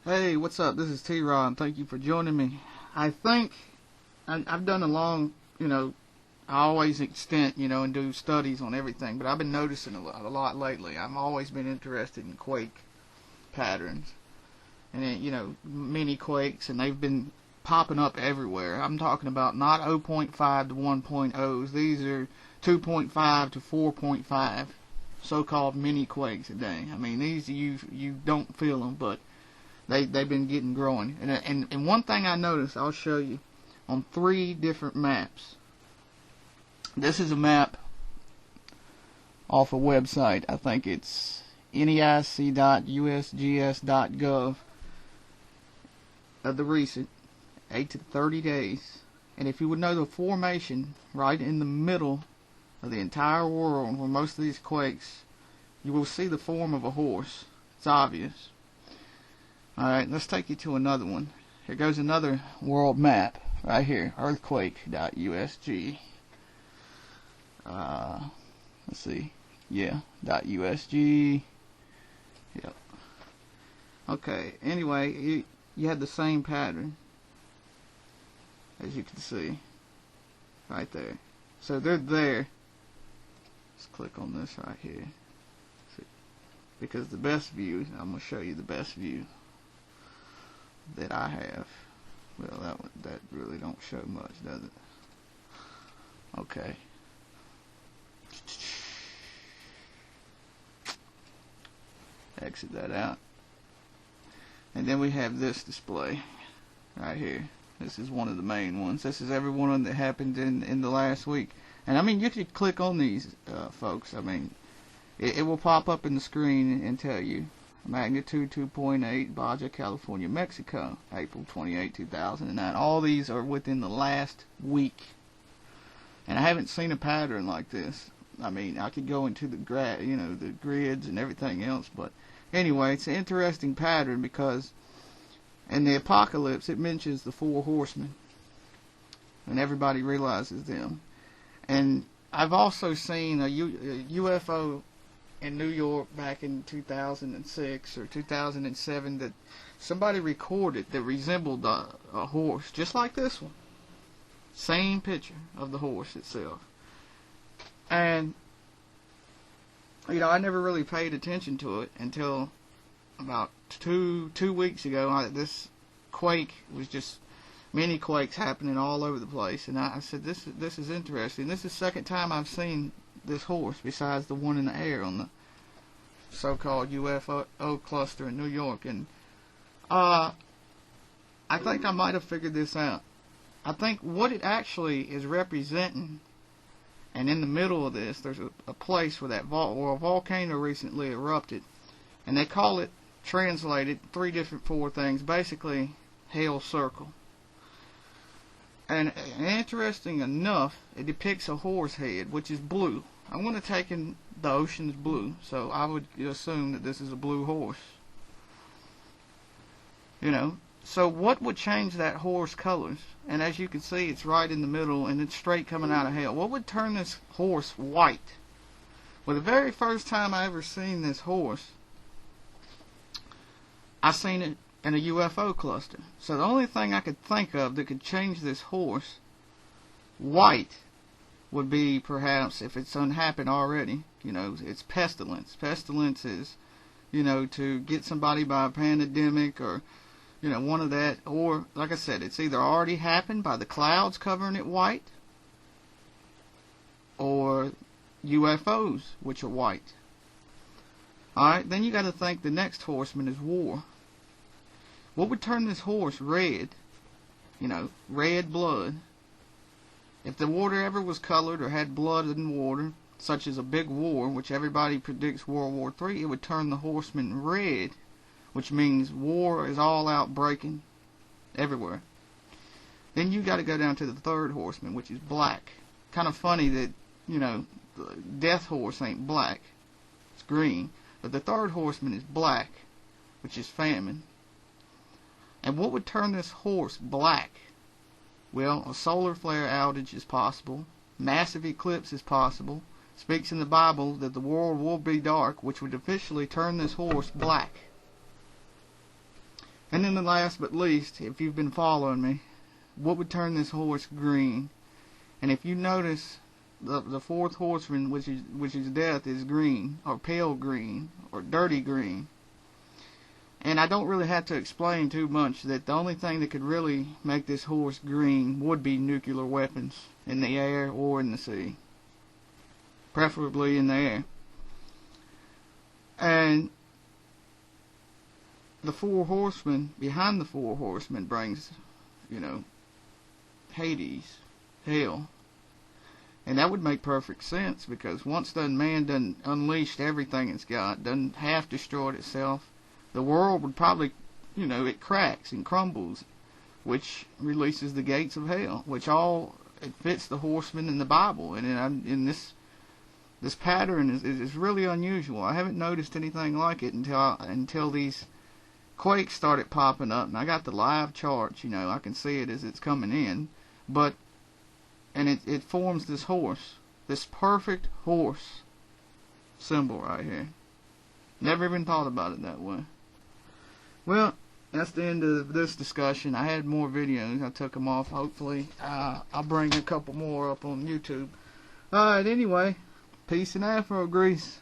Hey, what's up? This is T-Rod. Thank you for joining me. I think I've done a long, I always extend, and do studies on everything, but I've been noticing a lot lately. I've always been interested in quake patterns and then, mini quakes, and they've been popping up everywhere. I'm talking about not 0.5 to 1.0s. These are 2.5 to 4.5 so-called mini quakes a day. I mean, these you don't feel them, but they've been getting growing. And one thing I noticed, I'll show you on 3 different maps. This is a map off a website. I think it's neic.usgs.gov of the recent 8 to 30 days. And if you would know the formation right in the middle of the entire world where most of these quakes, you will see the form of a horse. It's obvious. Alright, let's take you to another one. Here goes another world map right here. Earthquake.usg. Let's see. Yeah, .usg. Yep. Okay, anyway, you had the same pattern, as you can see. Right there. So they're there. Let's click on this right here. See? Because the best view, I'm going to show you the best view that I have. Well, that really don't show much, does it? Okay. Exit that out. And then we have this display right here. This is one of the main ones. This is every one that happened in the last week. And I mean, you could click on these, folks. I mean, it will pop up in the screen and tell you magnitude 2.8, Baja, California, Mexico, April 28, 2009. All these are within the last week. And I haven't seen a pattern like this. I mean, I could go into the the grids and everything else, but anyway, it's an interesting pattern because in the apocalypse it mentions the 4 horsemen, and everybody realizes them. And I've also seen a UFO in New York back in 2006 or 2007 that somebody recorded that resembled a horse, just like this one. Same picture of the horse itself. And, I never really paid attention to it until about two weeks ago. This quake was just mini quakes happening all over the place. And I said, this is interesting. This is the second time I've seen this horse besides the one in the air on the so-called UFO cluster in New York. And I think I might have figured this out. I think what it actually is representing, and in the middle of this, there's a place where a volcano recently erupted, and they call it, translated, 4 things, basically Hell Circle. And interesting enough, it depicts a horse head, which is blue. I'm going to take in the ocean's blue, so I would assume that this is a blue horse. So what would change that horse colors? And as you can see, it's right in the middle, and it's straight coming out of hell. What would turn this horse white? Well, the very first time I ever seen this horse, I seen it in a UFO cluster. So the only thing I could think of that could change this horse white would be, perhaps, if it's unhappened already, it's pestilence. Pestilence is, to get somebody by a pandemic or one of that, or, like I said, it's either already happened by the clouds covering it white, or UFOs, which are white. Alright, then you got to think the next horseman is war. What would turn this horse red? Red blood. If the water ever was colored or had blood in water, such as a big war, which everybody predicts World War III, it would turn the horseman red, which means war is all out breaking everywhere. Then you got to go down to the 3rd horseman, which is black. Kind of funny that, the death horse ain't black. It's green. But the 3rd horseman is black, which is famine. And what would turn this horse black? Well, a solar flare outage is possible. Massive eclipse is possible. Speaks in the Bible that the world will be dark, which would officially turn this horse black. And then the last but least, if you've been following me, what would turn this horse green? And if you notice, the fourth horseman, which is death, is green, or pale green, or dirty green. And I don't really have to explain too much that the only thing that could really make this horse green would be nuclear weapons in the air or in the sea. Preferably in the air. And the four horsemen, behind the four horsemen brings, Hades, hell. And that would make perfect sense, because once the man done unleashed everything it's got, done half destroyed itself, the world would probably, it cracks and crumbles, which releases the gates of hell, which it fits the horsemen in the Bible. And in this pattern is really unusual. I haven't noticed anything like it until these quakes started popping up, and I got the live charts. I can see it as it's coming in, and it forms this horse, this perfect horse symbol right here. Never even thought about it that way. Well, that's the end of this discussion. I had more videos. I took them off. Hopefully, I'll bring a couple more up on YouTube. Alright, anyway, peace and Afro grease.